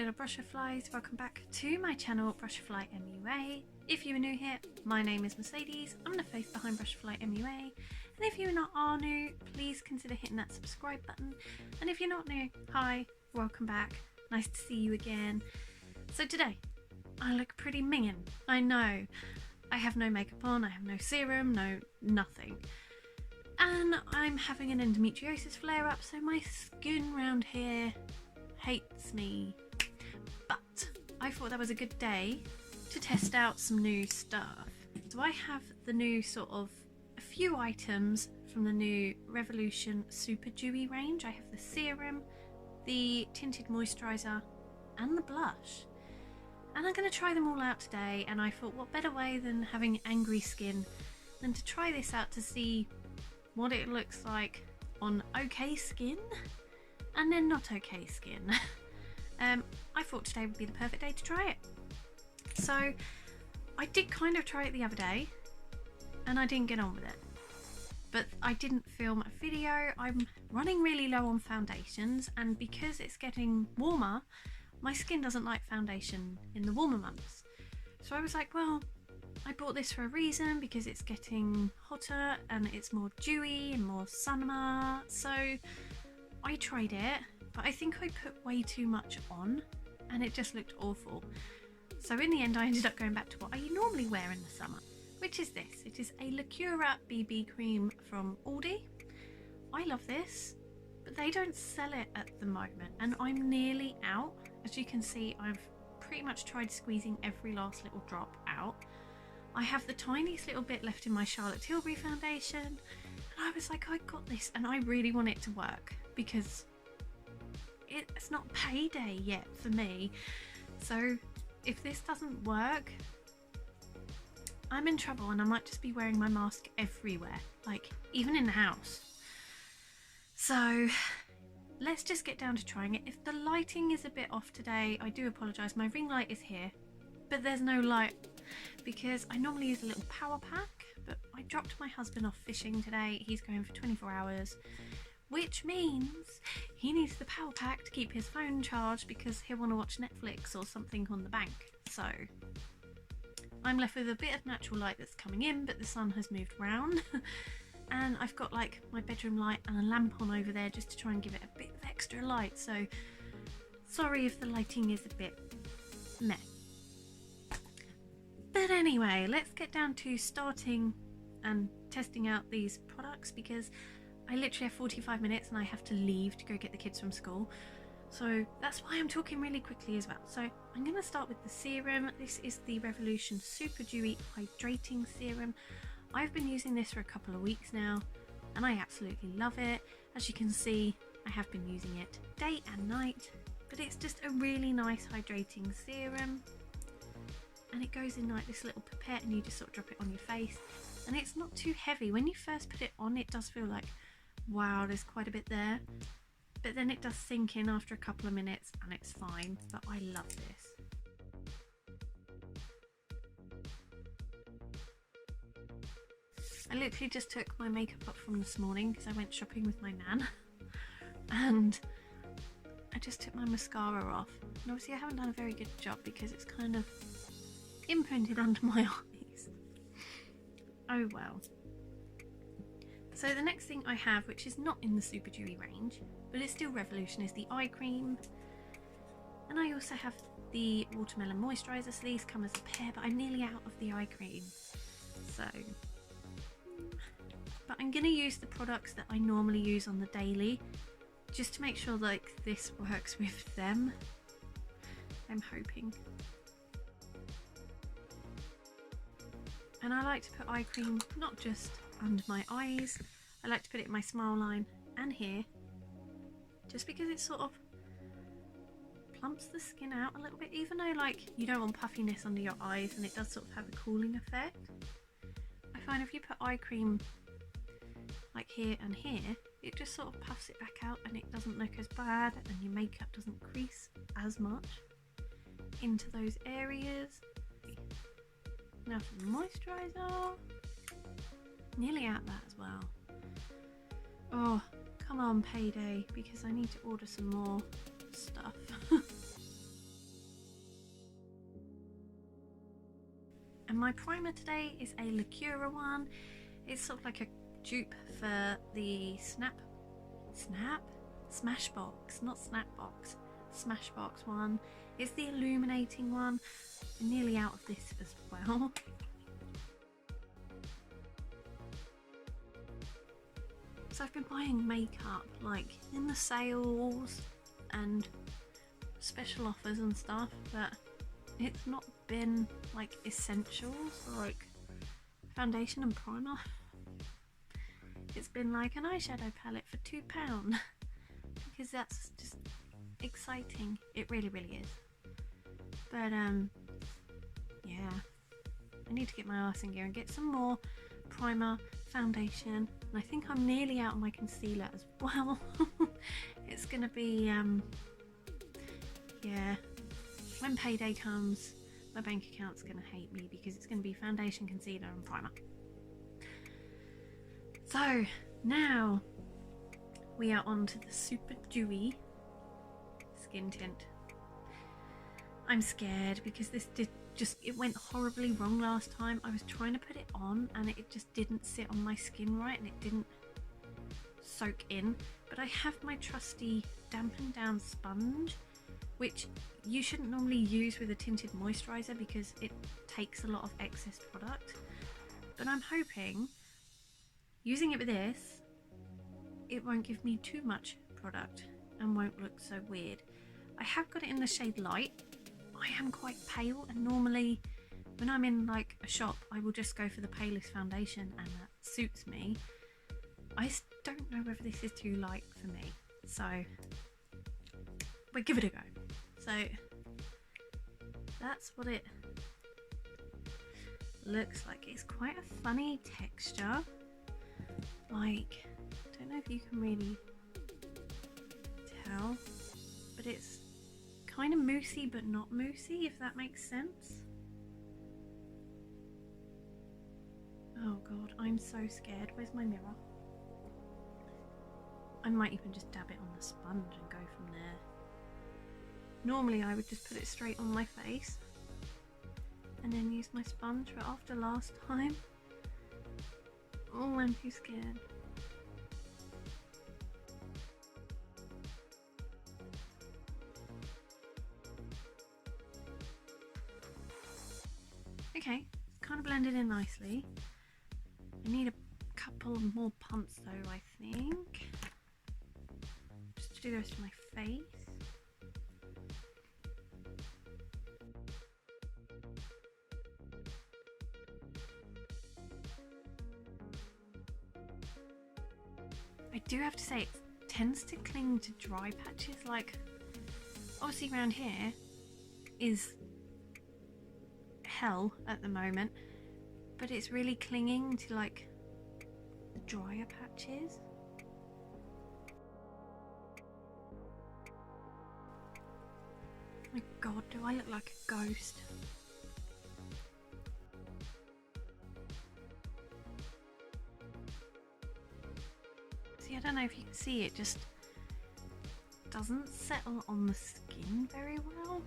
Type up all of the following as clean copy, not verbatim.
little Brushflies, welcome back to my channel Brushfly MUA. If you are new here, my name is Mercedes, I'm the face behind Brushfly MUA, and if you are new, please consider hitting that subscribe button, and if you're not new, hi, welcome back, nice to see you again. So today, I look pretty minging, I know, I have no makeup on, I have no serum, no nothing. And I'm having an endometriosis flare up, so my skin round here hates me. But I thought that was a good day to test out some new stuff. So I have the new a few items from the new Revolution Super Dewy range. I have the serum, the tinted moisturiser and the blush. And I'm going to try them all out today, and I thought what better way than having angry skin than to try this out to see what it looks like on okay skin and then not okay skin. I thought today would be the perfect day to try it. So I did kind of try it the other day and I didn't get on with it, but I didn't film a video. I'm running really low on foundations, and because it's getting warmer, my skin doesn't like foundation in the warmer months. So I was like, well, I bought this for a reason, because it's getting hotter and it's more dewy and more summer. So I tried it, but I think I put way too much on and it just looked awful. So in the end I ended up going back to what I normally wear in the summer, which is this. It is a Lacura BB cream from Aldi. I love this, but they don't sell it at the moment and I'm nearly out. As you can see, I've pretty much tried squeezing every last little drop out. I have the tiniest little bit left in my Charlotte Tilbury foundation, and I was like, I got this, and I really want it to work because it's not payday yet for me. So if this doesn't work, I'm in trouble and I might just be wearing my mask everywhere, like even in the house. So let's just get down to trying it. If the lighting is a bit off today, I do apologise. My ring light is here, but there's no light because I normally use a little power pack, but I dropped my husband off fishing today. He's going for 24 hours, which means he needs the power pack to keep his phone charged because he'll want to watch Netflix or something on the bank. So I'm left with a bit of natural light that's coming in, but the sun has moved round and I've got like my bedroom light and a lamp on over there just to try and give it a bit of extra light. So sorry if the lighting is a bit meh. But anyway, let's get down to starting and testing out these products, because I literally have 45 minutes and I have to leave to go get the kids from school. So that's why I'm talking really quickly as well. So I'm going to start with the serum. This is the Revolution Super Dewy Hydrating Serum. I've been using this for a couple of weeks now and I absolutely love it. As you can see, I have been using it day and night, but it's just a really nice hydrating serum. And it goes in like this little pipette and you just sort of drop it on your face, and it's not too heavy. When you first put it on, it does feel like, wow, there's quite a bit there, but then it does sink in after a couple of minutes and it's fine. But I love this. I literally just took my makeup up from this morning because I went shopping with my nan and I just took my mascara off, and obviously I haven't done a very good job because it's kind of imprinted under my eyes. Oh well. So the next thing I have, which is not in the Super Dewy range, but it's still Revolution, is the eye cream. And I also have the watermelon moisturiser. So these come as a pair, but I'm nearly out of the eye cream. So, but I'm going to use the products that I normally use on the daily, just to make sure like this works with them. I'm hoping. And I like to put eye cream not just under my eyes, I like to put it in my smile line and here, just because it sort of plumps the skin out a little bit, even though like you don't want puffiness under your eyes, and it does sort of have a cooling effect. I find if you put eye cream like here and here, it just sort of puffs it back out and it doesn't look as bad, and your makeup doesn't crease as much into those areas. Now for the moisturiser, nearly out that as well. Oh, come on payday, because I need to order some more stuff. my primer today is a Lacura one. It's sort of like a dupe for the Smashbox, not Snapbox, Smashbox one. It's the illuminating one. I'm nearly out of this as well. So I've been buying makeup like in the sales and special offers and stuff, but it's not been like essentials like foundation and primer. It's been like an eyeshadow palette for £2 because that's just exciting. It really is. But yeah, I need to get my arse in gear and get some more primer, foundation, and I think I'm nearly out of my concealer as well. It's gonna be yeah, when payday comes my bank account's gonna hate me because it's gonna be foundation, concealer and primer. So now we are on to the super dewy skin tint. I'm scared because this it went horribly wrong last time. I was trying to put it on and it just didn't sit on my skin right and it didn't soak in. But I have my trusty dampened down sponge, which you shouldn't normally use with a tinted moisturiser because it takes a lot of excess product. But I'm hoping using it with this, it won't give me too much product and won't look so weird. I have got it in the shade light. I am quite pale and normally when I'm in like a shop I will just go for the palest foundation and that suits me. I just don't know whether this is too light for me, so we'll give it a go. So that's what it looks like. It's quite a funny texture, like I don't know if you can really tell, but it's kind of moussey but not moussey, if that makes sense. Oh god, I'm so scared. Where's my mirror? I might even just dab it on the sponge and go from there. Normally I would just put it straight on my face and then use my sponge, but after last time, oh, I'm too scared. Okay, it's kind of blended in nicely. I need a couple more pumps though, I think, just to do the rest of my face. I do have to say it tends to cling to dry patches, like obviously around here is hell at the moment, but it's really clinging to like the drier patches. My god, do I look like a ghost? See, I don't know if you can see, it just doesn't settle on the skin very well.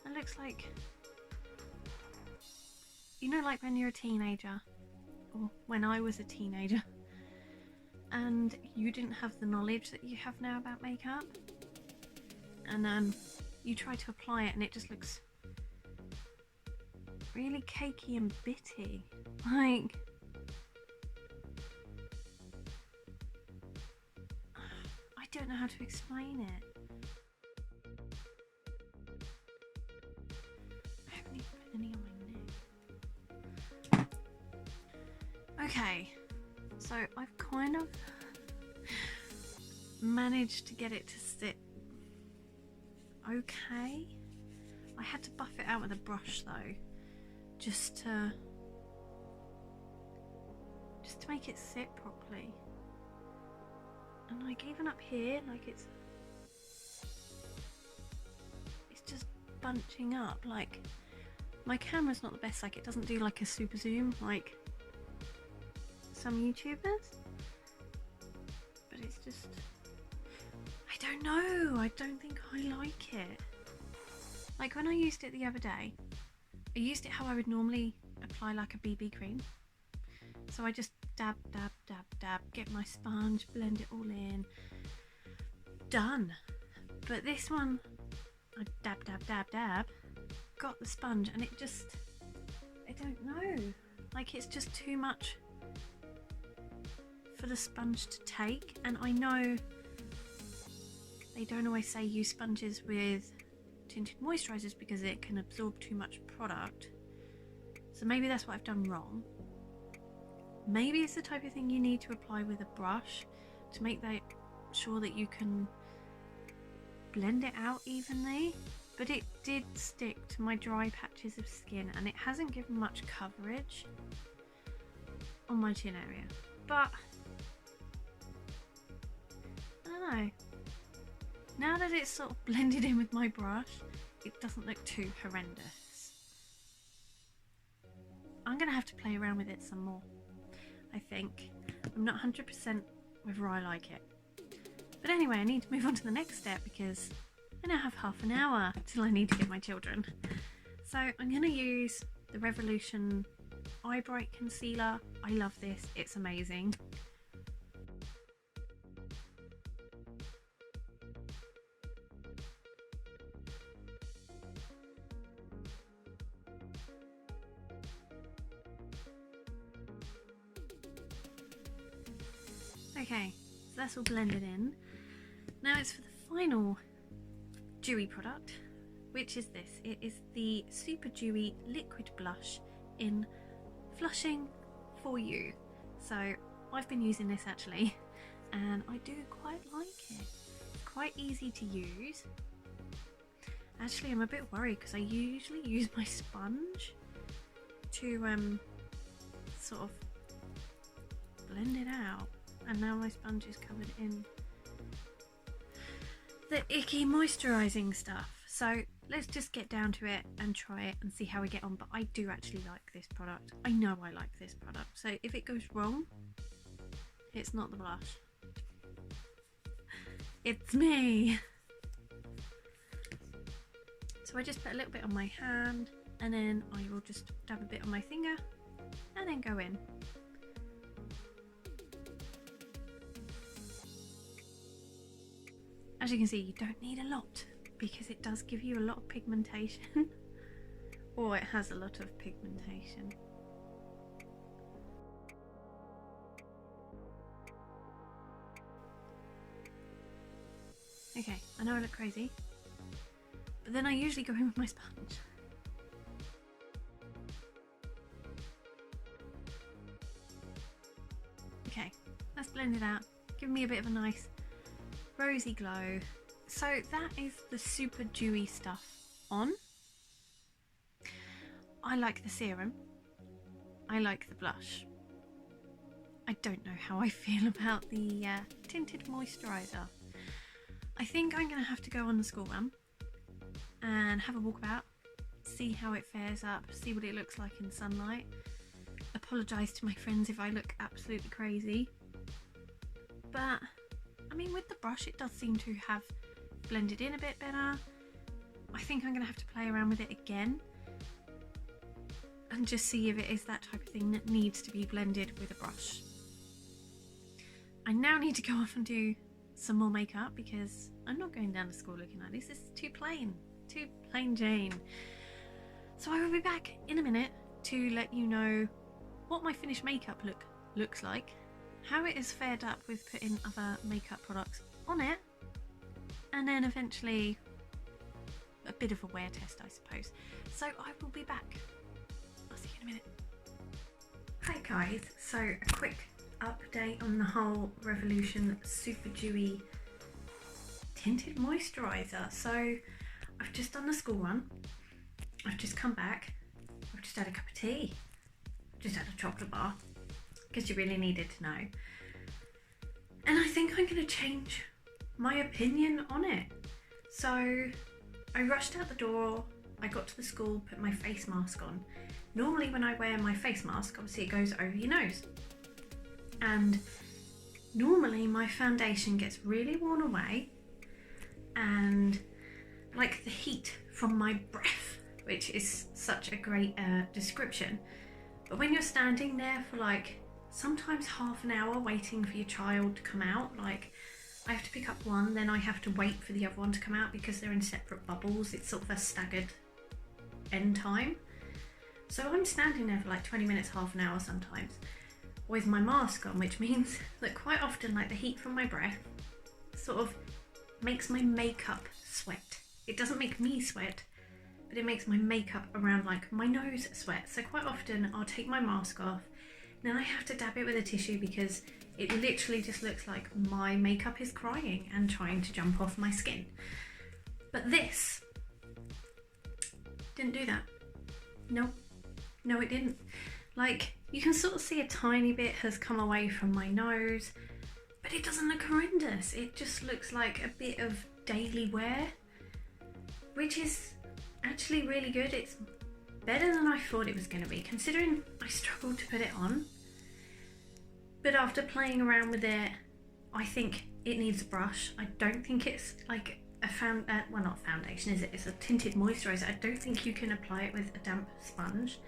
It looks like, you know, like when you're a teenager, or when I was a teenager, and you didn't have the knowledge that you have now about makeup, and you try to apply it and it just looks really cakey and bitty. Like, I don't know how to explain it. I haven't even put any on my neck. Okay, so I've kind of managed to get it to sit okay. I had to buff it out with a brush though, just to make it sit properly. And like even up here, like it's just bunching up. Like my camera's not the best, like it doesn't do like a super zoom like some YouTubers, but it's just, I don't know, I don't think I like it. Like when I used it the other day, I used it how I would normally apply like a BB cream. So I just dab, dab, dab, dab, get my sponge, blend it all in, done. But this one, I dab, dab, dab, dab, got the sponge, and it just, I don't know, like it's just too much for the sponge to take. And I know they don't always say use sponges with tinted moisturisers because it can absorb too much product. So maybe that's what I've done wrong. Maybe it's the type of thing you need to apply with a brush to make that sure that you can blend it out evenly. But it did stick to my dry patches of skin, and it hasn't given much coverage on my chin area. But I don't know. Now that it's sort of blended in with my brush, it doesn't look too horrendous. I'm going to have to play around with it some more, I think. I'm not 100% whether I like it. But anyway, I need to move on to the next step because I now have half an hour till I need to get my children. So I'm going to use the Revolution Eye Bright Concealer. I love this, it's amazing. Okay, so that's all blended in. Now it's for the final dewy product, which is this. It is the Super Dewy Liquid Blush in Flushing For You. So I've been using this actually, and I do quite like it. It's quite easy to use. Actually, I'm a bit worried because I usually use my sponge to sort of blend it out. And now my sponge is covered in the icky moisturising stuff. So let's just get down to it and try it and see how we get on. But I do actually like this product. I know I like this product. So if it goes wrong, it's not the blush. It's me. So I just put a little bit on my hand, and then I will just dab a bit on my finger and then go in. As you can see, you don't need a lot because it does give you a lot of pigmentation. Or it has a lot of pigmentation. Okay, I know I look crazy, but then I usually go in with my sponge. Okay, let's blend it out. Give me a bit of a nice rosy glow. So that is the Super Dewy stuff on. I like the serum. I like the blush. I don't know how I feel about the tinted moisturiser. I think I'm going to have to go on the school run and have a walk about, see how it fares up, see what it looks like in sunlight. Apologise to my friends if I look absolutely crazy. But I mean, with the brush it does seem to have blended in a bit better. I think I'm going to have to play around with it again and just see if it is that type of thing that needs to be blended with a brush. I now need to go off and do some more makeup because I'm not going down to school looking like this. This is too plain Jane. So I will be back in a minute to let you know what my finished makeup looks like, how it is fared up with putting other makeup products on it, and then eventually a bit of a wear test, I suppose. So I will be back. I'll see you in a minute. Hi guys, so a quick update on the whole Revolution Super Dewy Tinted Moisturiser. So I've just done the school run, I've just come back, I've just had a cup of tea, I've just had a chocolate bar, because you really needed to know. And I think I'm going to change my opinion on it. So I rushed out the door, I got to the school, put my face mask on. Normally when I wear my face mask, obviously it goes over your nose. And normally my foundation gets really worn away and like the heat from my breath which is such a great description. But when you're standing there for like sometimes half an hour waiting for your child to come out, like I have to pick up one, then I have to wait for the other one to come out because they're in separate bubbles. It's sort of a staggered end time. So I'm standing there for like 20 minutes, half an hour sometimes, with my mask on, which means that quite often like the heat from my breath sort of makes my makeup sweat. It doesn't make me sweat, but it makes my makeup around like my nose sweat. So quite often I'll take my mask off, then I have to dab it with a tissue because it literally just looks like my makeup is crying and trying to jump off my skin. But this didn't do that. No, it didn't. Like, you can sort of see a tiny bit has come away from my nose, but it doesn't look horrendous. It just looks like a bit of daily wear, which is actually really good. It's better than I thought it was going to be, considering I struggled to put it on. But after playing around with it, I think it needs a brush. I don't think it's like well, not foundation, is it? It's a tinted moisturiser. I don't think you can apply it with a damp sponge.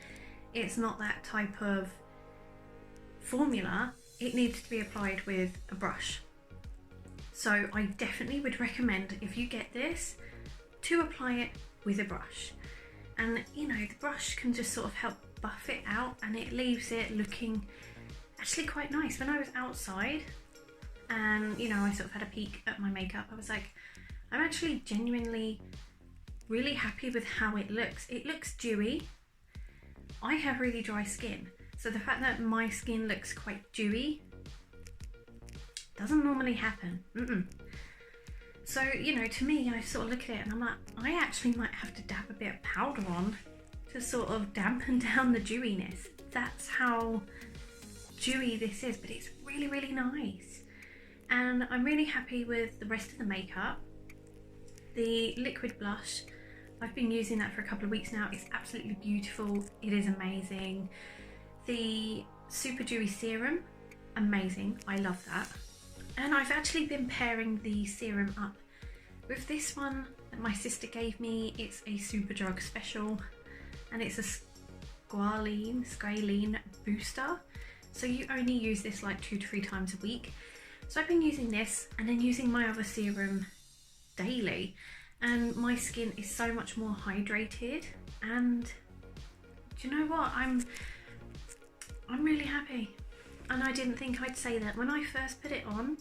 It's not that type of formula. It needs to be applied with a brush. So I definitely would recommend, if you get this, to apply it with a brush. And you know, the brush can just sort of help buff it out, and it leaves it looking actually quite nice. When I was outside and you know, I sort of had a peek at my makeup, I was like, I'm actually genuinely really happy with how it looks. It looks dewy. I have really dry skin, so the fact that my skin looks quite dewy doesn't normally happen. So, you know, to me, I sort of look at it and I'm like, I actually might have to dab a bit of powder on to sort of dampen down the dewiness. That's how dewy this is, but it's really, really nice. And I'm really happy with the rest of the makeup. The liquid blush, I've been using that for a couple of weeks now. It's absolutely beautiful. It is amazing. The super dewy serum, amazing. I love that. And I've actually been pairing the serum up with this one that my sister gave me. It's a Superdrug special, and it's a squalene booster. So you only use this like 2 to 3 times a week. So I've been using this and then using my other serum daily, and my skin is so much more hydrated. And do you know what? I'm really happy. And I didn't think I'd say that when I first put it on,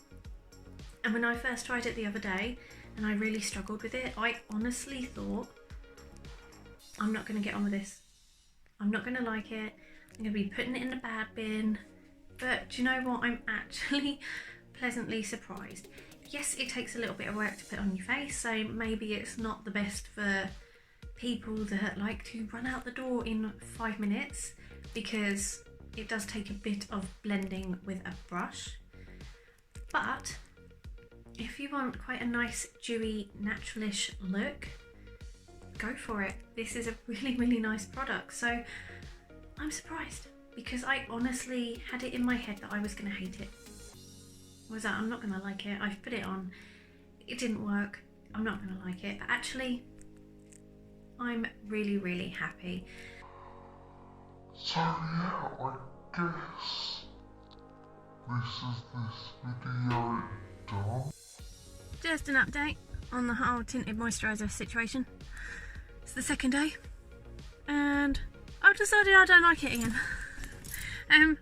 and when I first tried it the other day and I really struggled with it. I honestly thought, I'm not going to get on with this. I'm not going to like it. I'm going to be putting it in the bad bin. But do you know what? I'm actually pleasantly surprised. Yes, it takes a little bit of work to put on your face, so maybe it's not the best for people that like to run out the door in 5 minutes, because it does take a bit of blending with a brush. But if you want quite a nice dewy naturalish look, go for it. This is a really, really nice product. So I'm surprised, because I honestly had it in my head that I was going to hate it. Was that I'm not going to like it. I've put it on, it didn't work, I'm not going to like it. But actually, I'm really, really happy. So yeah, I guess this is this video done. Just an update on the whole tinted moisturiser situation. It's the second day and I've decided I don't like it again.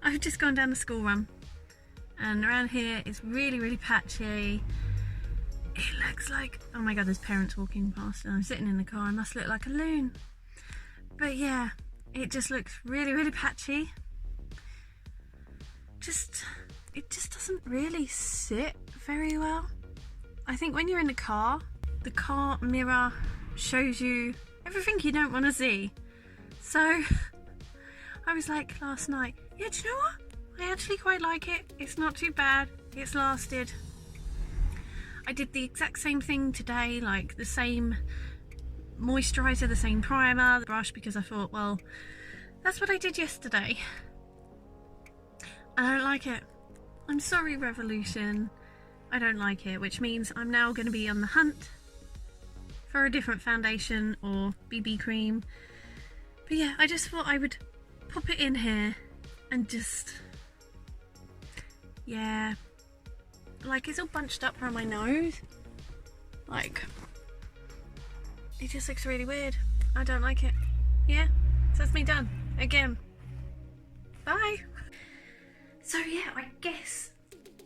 I've just gone down the school run, and around here it's really, really patchy. It looks like, oh my god, there's parents walking past and I'm sitting in the car. I must look like a loon. But yeah, it just looks really, really patchy. It just doesn't really sit very well. I think when you're in the car mirror shows you everything you don't want to see. So I was like last night, yeah, do you know what? I actually quite like it. It's not too bad. It's lasted. I did the exact same thing today, like the same moisturiser, the same primer, the brush, because I thought, well, that's what I did yesterday. I don't like it. I'm sorry, Revolution. I don't like it, which means I'm now going to be on the hunt for a different foundation or BB cream. But yeah, I just thought I would pop it in here and just, yeah, like it's all bunched up around my nose. Like, it just looks really weird. I don't like it. Yeah, so that's me done. Again. Bye. So yeah, I guess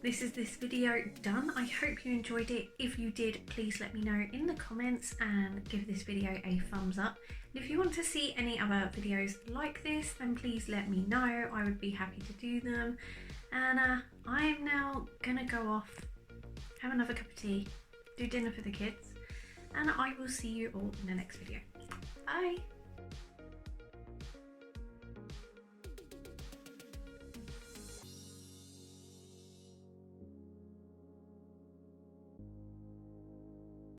this is this video done. I hope you enjoyed it. If you did, please let me know in the comments and give this video a thumbs up. And if you want to see any other videos like this, then please let me know. I would be happy to do them. And I am now gonna go off, have another cup of tea, do dinner for the kids, and I will see you all in the next video. Bye.